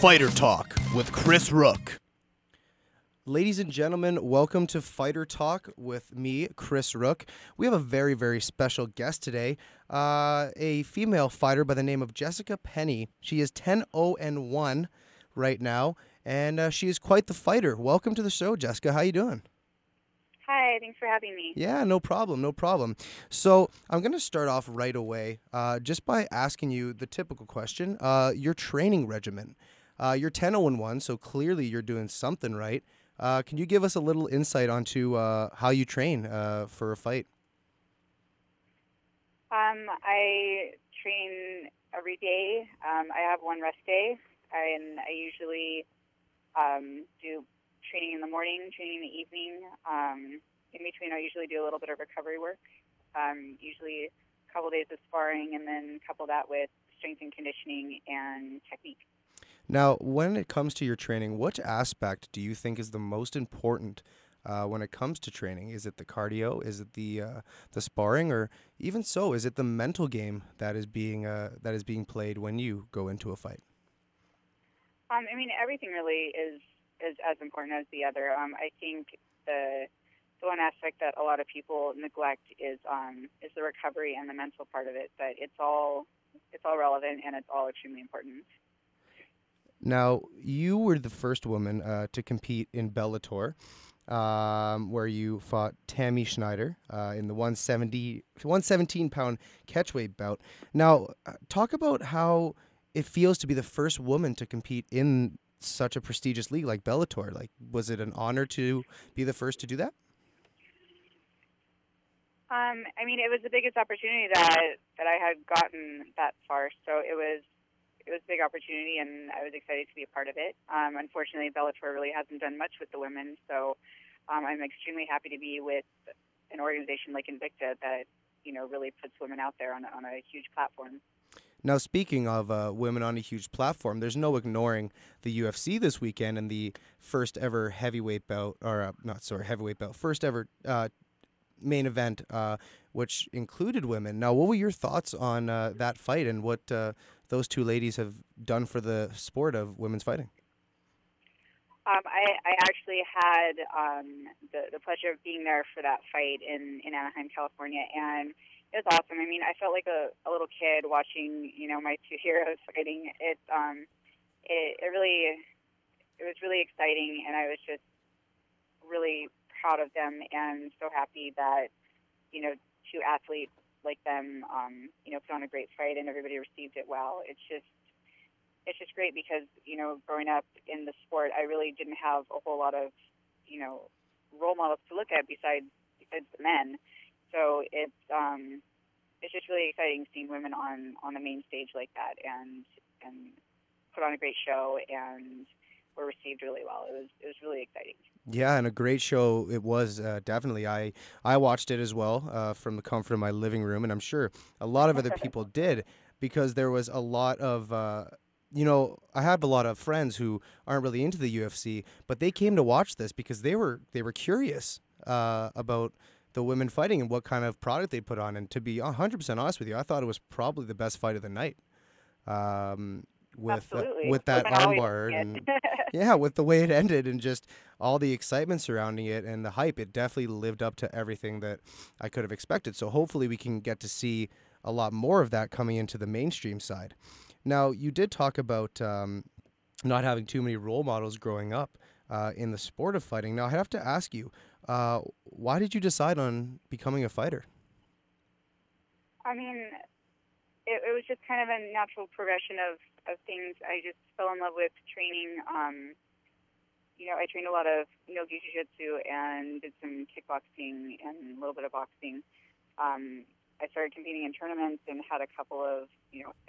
Fighter Talk with Chris Rook. Ladies and gentlemen, welcome to Fighter Talk with me, Chris Rook. We have a very, very special guest today, a female fighter by the name of Jessica Penne. She is 10-0-1 right now, and she is quite the fighter. Welcome to the show, Jessica. How you doing? Hi, thanks for having me. Yeah, no problem, no problem. So I'm going to start off right away just by asking you the typical question, your training regimen. You're 10-0-1, so clearly you're doing something right. Can you give us a little insight onto how you train for a fight? I train every day. I have one rest day, and I usually do training in the morning, training in the evening. In between, I usually do a little bit of recovery work, usually a couple days of sparring, and then couple that with strength and conditioning and technique. Now, when it comes to your training, which aspect do you think is the most important when it comes to training? Is it the cardio? Is it the sparring? Or even so, is it the mental game that is being played when you go into a fight? I mean, everything really is as important as the other. I think the one aspect that a lot of people neglect is the recovery and the mental part of it. But it's all relevant and it's all extremely important. Now, you were the first woman to compete in Bellator, where you fought Tammy Schneider in the 117-pound catchweight bout. Now, talk about how it feels to be the first woman to compete in such a prestigious league like Bellator. Like, was it an honor to be the first to do that? I mean, it was the biggest opportunity that I had gotten that far, so it was a big opportunity, and I was excited to be a part of it. Unfortunately, Bellator really hasn't done much with the women, so I'm extremely happy to be with an organization like Invicta that really puts women out there on a huge platform. Now, speaking of women on a huge platform, there's no ignoring the UFC this weekend and the first ever heavyweight bout, or first ever main event, which included women. Now, what were your thoughts on that fight and what those two ladies have done for the sport of women's fighting? I actually had the pleasure of being there for that fight in Anaheim, California, and it was awesome. I mean, I felt like a little kid watching, my two heroes fighting. It was really exciting, and I was just really proud of them and so happy that, two athletes like them, put on a great fight and everybody received it well. It's just great because, growing up in the sport, I really didn't have a whole lot of, role models to look at besides the men. So it's just really exciting seeing women on the main stage like that and put on a great show and were received really well. It was really exciting. Yeah, and a great show it was, definitely. I watched it as well from the comfort of my living room, and I'm sure a lot of other people did because there was a lot of I have a lot of friends who aren't really into the UFC, but they came to watch this because they were curious about the women fighting and what kind of product they put on. And to be 100% honest with you, I thought it was probably the best fight of the night. With that armbar and yeah, with the way it ended and just all the excitement surrounding it and the hype, it definitely lived up to everything that I could have expected. So hopefully we can get to see a lot more of that coming into the mainstream side. Now, you did talk about not having too many role models growing up in the sport of fighting. Now, I have to ask you, why did you decide on becoming a fighter? I mean, it was just kind of a natural progression of things. I just fell in love with training. I trained a lot of no-gi jiu-jitsu and did some kickboxing and a little bit of boxing. I started competing in tournaments and had a couple of,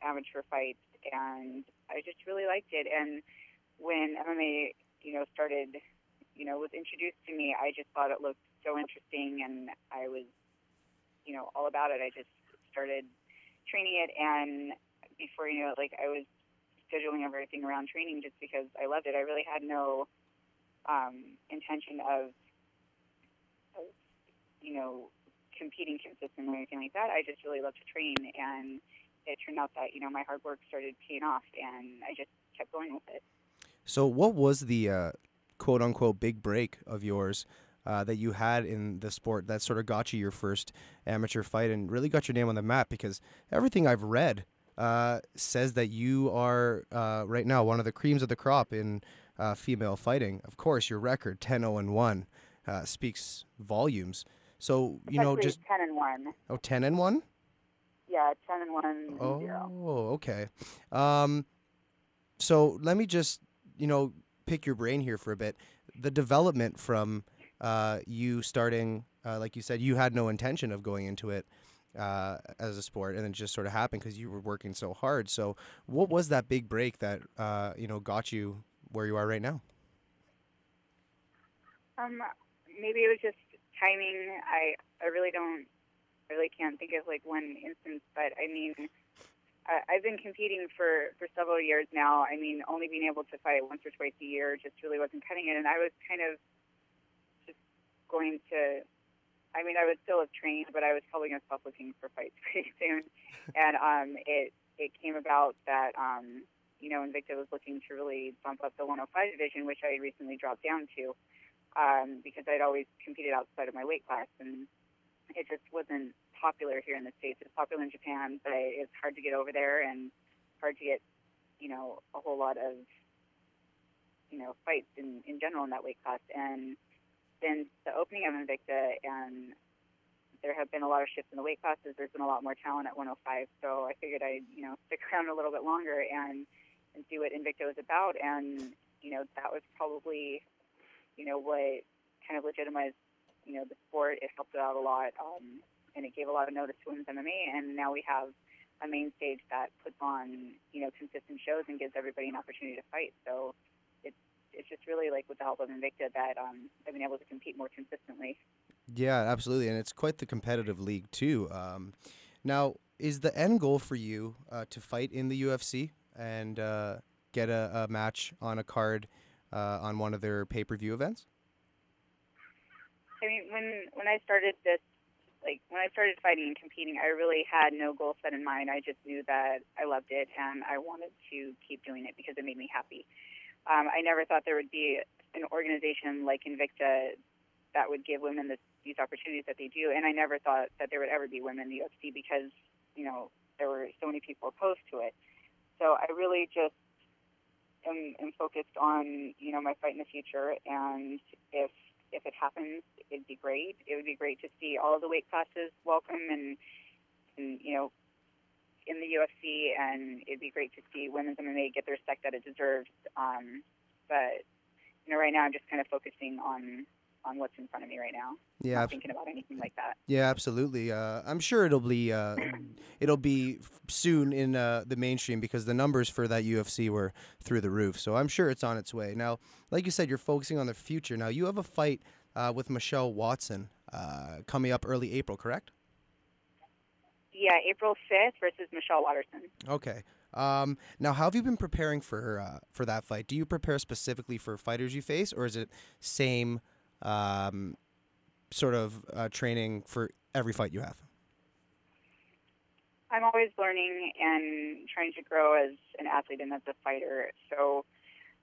amateur fights, and I just really liked it. And when MMA, started, was introduced to me, I just thought it looked so interesting, and I was, all about it. I just started training it, and before you know it, I was scheduling everything around training just because I loved it. I really had no intention of competing consistently or anything like that. I just really loved to train, and it turned out that, my hard work started paying off, and I just kept going with it. So, what was the quote unquote big break of yours that you had in the sport that sort of got you your first amateur fight and really got your name on the map? Because everything I've read says that you are right now one of the creams of the crop in female fighting. Of course, your record 10-0-1 speaks volumes. So, It's actually just 10-1. oh, 10-1? Yeah, 10-1 and 0. Oh, okay. Um, so let me just, pick your brain here for a bit. The development from you starting, like you said, you had no intention of going into it as a sport, and it just sort of happened because you were working so hard. So, what was that big break that got you where you are right now? Um, Maybe it was just timing. I really can't think of like one instance, but I mean, I've been competing for several years now. I mean, only being able to fight once or twice a year just really wasn't cutting it, and I was kind of just going to. I mean, I would still have trained, but I was probably going to stop looking for fights pretty soon. And it came about that Invicta was looking to really bump up the 105 division, which I recently dropped down to because I'd always competed outside of my weight class, and it just wasn't popular here in the States. It's popular in Japan, but it's hard to get over there and hard to get, a whole lot of, fights in general in that weight class. And since the opening of Invicta, and there have been a lot of shifts in the weight classes, there's been a lot more talent at 105. So I figured I'd, stick around a little bit longer and see what Invicta was about. And, that was probably, what kind of legitimized the sport. It helped it out a lot, and it gave a lot of notice to women's MMA. And now we have a main stage that puts on, consistent shows and gives everybody an opportunity to fight. So it's just really like with the help of Invicta that I've been able to compete more consistently. Yeah, absolutely, and it's quite the competitive league too. Now, is the end goal for you to fight in the UFC and get a match on a card on one of their pay-per-view events? I mean, when I started this, like when I started fighting and competing, I really had no goal set in mind. I just knew that I loved it and I wanted to keep doing it because it made me happy. I never thought there would be an organization like Invicta that would give women these opportunities that they do, and I never thought that there would ever be women in the UFC because there were so many people opposed to it. So I really just am focused on my fight in the future, and if it happens, it'd be great. It would be great to see all of the weight classes welcome and in the UFC, and it'd be great to see women's MMA get the respect that it deserves. But right now I'm just kind of focusing on what's in front of me right now. Yeah, Not thinking about anything like that. yeah, absolutely. I'm sure it'll be soon in the mainstream because the numbers for that UFC were through the roof. So I'm sure it's on its way. Now, like you said, you're focusing on the future. Now, you have a fight with Michelle Watson coming up early April, correct? Yeah, April 5th versus Michelle Watterson. Okay. Now, how have you been preparing for that fight? Do you prepare specifically for fighters you face, or is it same sort of training for every fight you have? I'm always learning and trying to grow as an athlete and as a fighter. So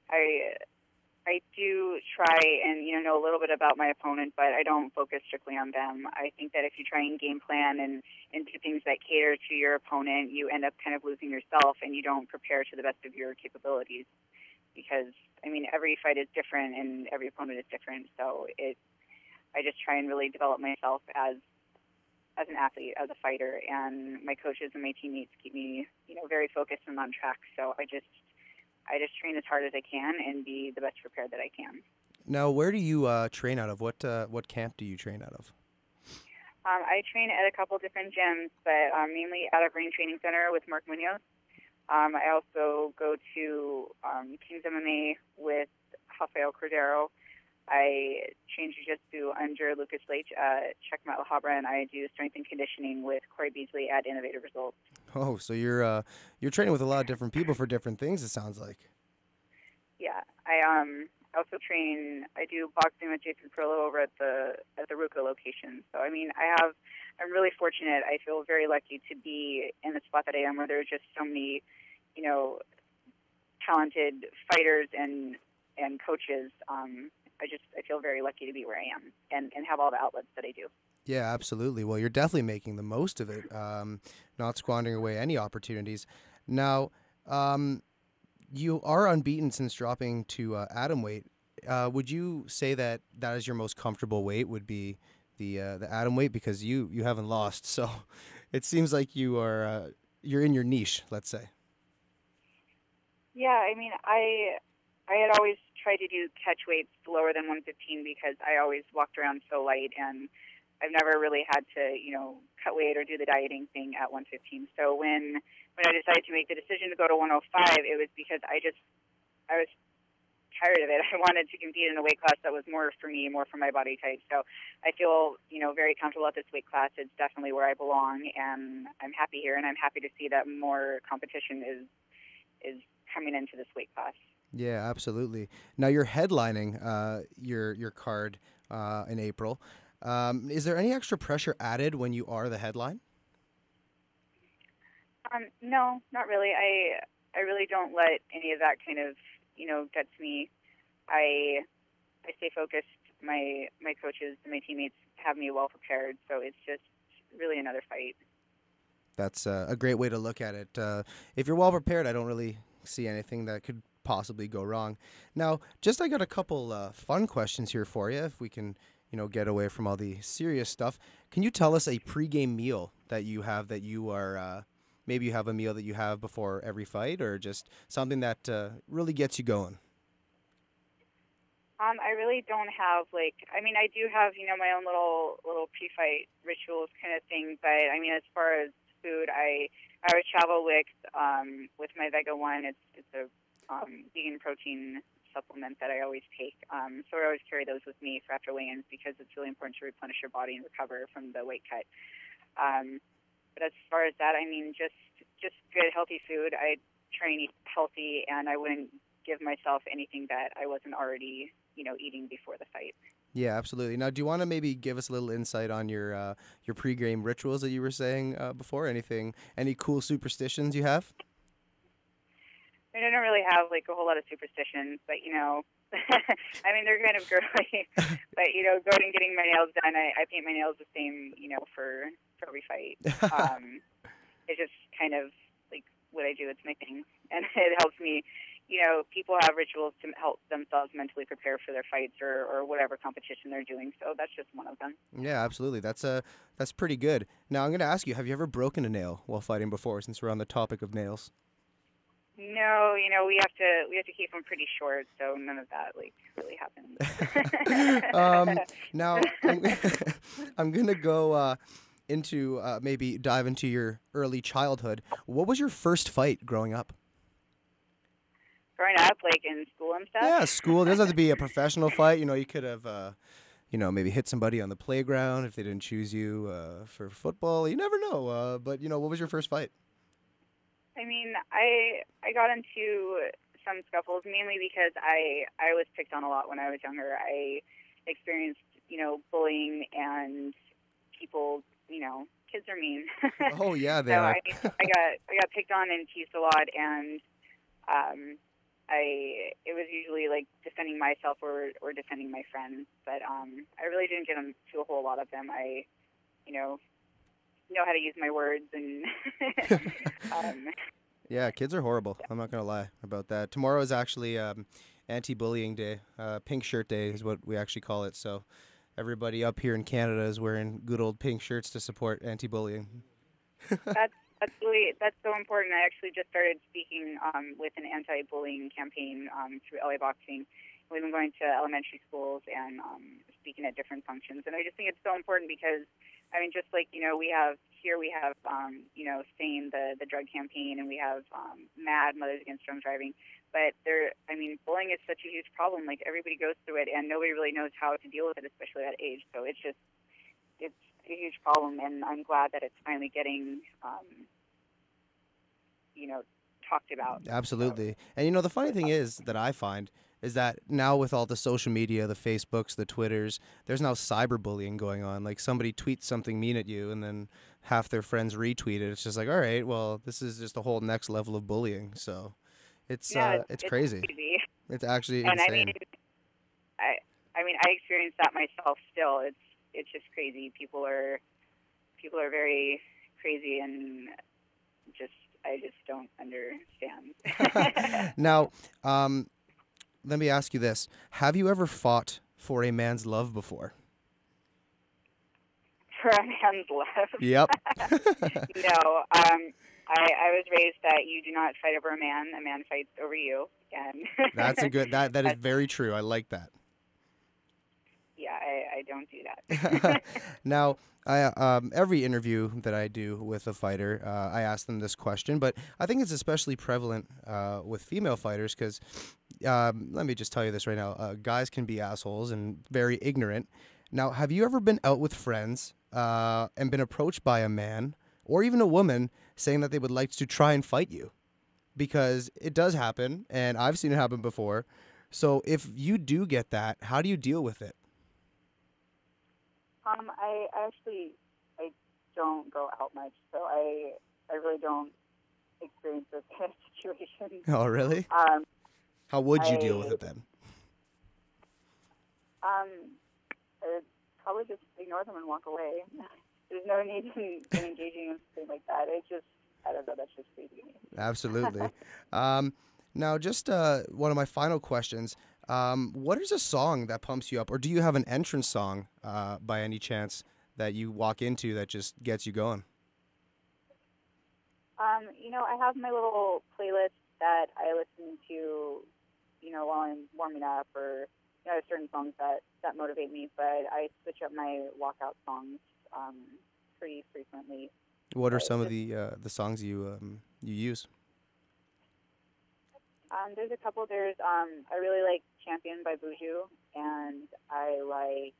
I do try and know a little bit about my opponent, but I don't focus strictly on them. I think that if you try and game plan and do things that cater to your opponent, you end up kind of losing yourself and you don't prepare to the best of your capabilities. Because every fight is different and every opponent is different. So I just try and really develop myself as an athlete, as a fighter, and my coaches and my teammates keep me very focused and on track. So I just train as hard as I can and be the best prepared that I can. Now, where do you train out of? What camp do you train out of? I train at a couple different gyms, but mainly out of Ring Training Center with Mark Munoz. I also go to King's MMA with Rafael Cordero. I train jiu-jitsu under Lucas Leitch at Checkmate La Habra, and I do strength and conditioning with Corey Beasley at Innovative Results. Oh, so you're training with a lot of different people for different things, it sounds like. Yeah, I also train. I do boxing with Jason Perillo over at the Ruka location. So I'm really fortunate. I feel very lucky to be in the spot that I am, where there are just so many, talented fighters and coaches. I feel very lucky to be where I am and have all the outlets that I do. Yeah, absolutely. Well, you're definitely making the most of it, not squandering away any opportunities. Now, um, you are unbeaten since dropping to atom weight. Would you say that that is your most comfortable weight? Would be the atom weight, because you haven't lost, so it seems like you're in your niche. Let's say. Yeah, I mean, I had always tried to do catch weights lower than 115 because I always walked around so light, and I've never really had to, cut weight or do the dieting thing at 115. So when I decided to make the decision to go to 105, it was because I was tired of it. I wanted to compete in a weight class that was more for me, more for my body type. So I feel, very comfortable at this weight class. It's definitely where I belong, and I'm happy here, and I'm happy to see that more competition is coming into this weight class. Yeah, absolutely. Now you're headlining your card in April. Is there any extra pressure added when you are the headline? No, not really. I really don't let any of that kind of, get to me. I I stay focused. My coaches and my teammates have me well prepared, so it's just really another fight. That's a great way to look at it. If you're well prepared, I don't really see anything that could possibly go wrong. Now, just I got a couple fun questions here for you, if we can, get away from all the serious stuff. Can you tell us a pregame meal that you have that you are maybe you have a meal that you have before every fight, or just something that really gets you going? I really don't have I mean I do have, my own little pre-fight rituals kind of thing, but I mean as far as food, I always travel with my Vega One. It's a vegan protein supplement that I always take. So I always carry those with me for after weigh-ins because it's really important to replenish your body and recover from the weight cut. But as far as that, I mean just good healthy food. I try and eat healthy, and I wouldn't give myself anything that I wasn't already eating before the fight. Yeah, absolutely. Now, do you want to maybe give us a little insight on your pregame rituals that you were saying before? Any cool superstitions you have? I don't really have a whole lot of superstitions, but I mean they're kind of girly. But going and getting my nails done, I paint my nails the same, for every fight. It's just kind of what I do. It's my thing, and it helps me. People have rituals to help themselves mentally prepare for their fights or whatever competition they're doing. So that's just one of them. Yeah, absolutely. That's pretty good. Now, I'm going to ask you: have you ever broken a nail while fighting before? Since we're on the topic of nails. No, we have to keep them pretty short, so none of that really happens. Now, I'm gonna go into maybe dive into your early childhood. What was your first fight growing up? Growing up, in school and stuff. Yeah, school. It doesn't have to be a professional fight. You could have, maybe hit somebody on the playground if they didn't choose you for football. You never know. But what was your first fight? I mean, I got into some scuffles mainly because I was picked on a lot when I was younger. I experienced bullying, and people kids are mean. Oh yeah, they so are. I got picked on and teased a lot, and it was usually defending myself or defending my friends, but I really didn't get into a whole lot of them. I know how to use my words and Yeah, kids are horrible. I'm not gonna lie about that. Tomorrow is actually anti-bullying day. Pink shirt day is what we actually call it. So everybody up here in Canada is wearing good old pink shirts to support anti-bullying. that's so important. I actually just started speaking with an anti-bullying campaign through LA Boxing. We've been going to elementary schools and speaking at different functions, and I just think it's so important because I mean, just we have SANE, the drug campaign, and we have MAD, Mothers Against Drunk Driving. But bullying is such a huge problem. Everybody goes through it, and nobody really knows how to deal with it, especially at age. So it's a huge problem, and I'm glad that it's finally getting, talked about. Absolutely. And the funny thing is that I find is that now with all the social media, the Facebooks, the Twitters, there's now cyberbullying going on. Somebody tweets something mean at you, and then half their friends retweet it. It's just all right, well, this is just a whole next level of bullying. So, It's crazy. crazy. It's actually And insane. I mean, I experienced that myself. Still, it's just crazy. People are very crazy, and I just don't understand. Now, let me ask you this: have you ever fought for a man's love before? For a man's love. Yep. No. I was raised that you do not fight over a man. A man fights over you. And That's a good. That is very true. I like that. Yeah, I don't do that. Now, every interview that I do with a fighter, I ask them this question, but I think it's especially prevalent with female fighters because, let me just tell you this right now, guys can be assholes and very ignorant. Now, have you ever been out with friends and been approached by a man or even a woman saying that they would like to try and fight you? Because it does happen, and I've seen it happen before. So if you do get that, how do you deal with it? I don't go out much, so I really don't experience those kind of situations. Oh, really? How would you deal with it then? I'd probably just ignore them and walk away. There's no need in engaging in something like that. It's just, I don't know, that's just crazy to me. Absolutely. Now, just one of my final questions. What is a song that pumps you up, or do you have an entrance song by any chance that you walk into that just gets you going? I have my little playlist that I listen to, while I'm warming up, or certain songs that motivate me. But I switch up my walkout songs pretty frequently. What are some of the songs you use? There's a couple. There's I really like "Champion" by Buju, and I like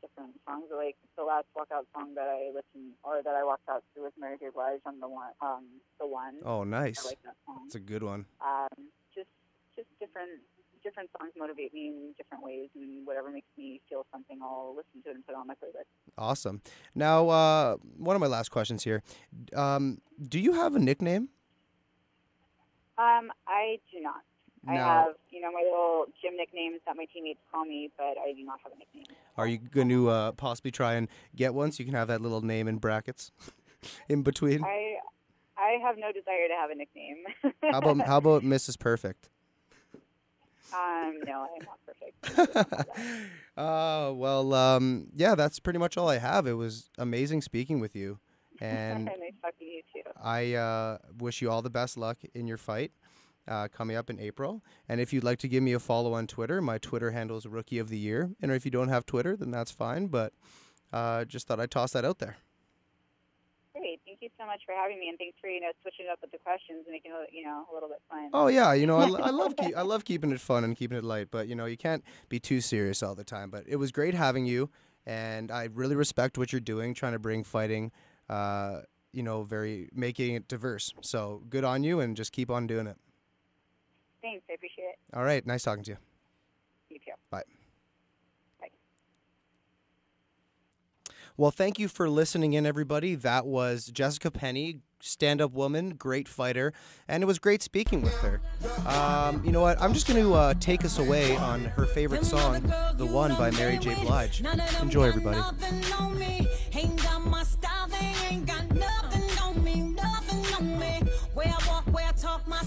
different songs. Like the last walkout song that I walked out to with Mary J. Blige on the one. Oh, nice. I like that song. It's a good one. Just different songs motivate me in different ways, and whatever makes me feel something, I'll listen to it and put it on my playlist. Awesome. Now, one of my last questions here. Do you have a nickname? I do not. I have, my little gym nicknames that my teammates call me, but I do not have a nickname. Are you going to possibly try and get one so you can have that little name in brackets in between? I have no desire to have a nickname. How about Mrs. Perfect? No, I am not perfect. Well, yeah, that's pretty much all I have. It was amazing speaking with you. And nice talking to you, too. I wish you all the best luck in your fight coming up in April. And if you'd like to give me a follow on Twitter, my Twitter handle is Rookie of the Year. And if you don't have Twitter, then that's fine. But just thought I'd toss that out there. Great. Thank you so much for having me, and thanks for switching it up with the questions and making it a little bit fun. Oh yeah, I love keeping it fun and keeping it light, but you can't be too serious all the time. But it was great having you, and I really respect what you're doing, trying to bring fighting, making it diverse. So good on you, and just keep on doing it. Thanks, I appreciate it. All right, nice talking to you. You too. Bye. Bye. Well, thank you for listening in, everybody. That was Jessica Penne, stand-up woman, great fighter, and it was great speaking with her. You know what? I'm just going to take us away on her favorite song, The One by Mary J. Blige. Enjoy, everybody. Where I walk, where I talk, my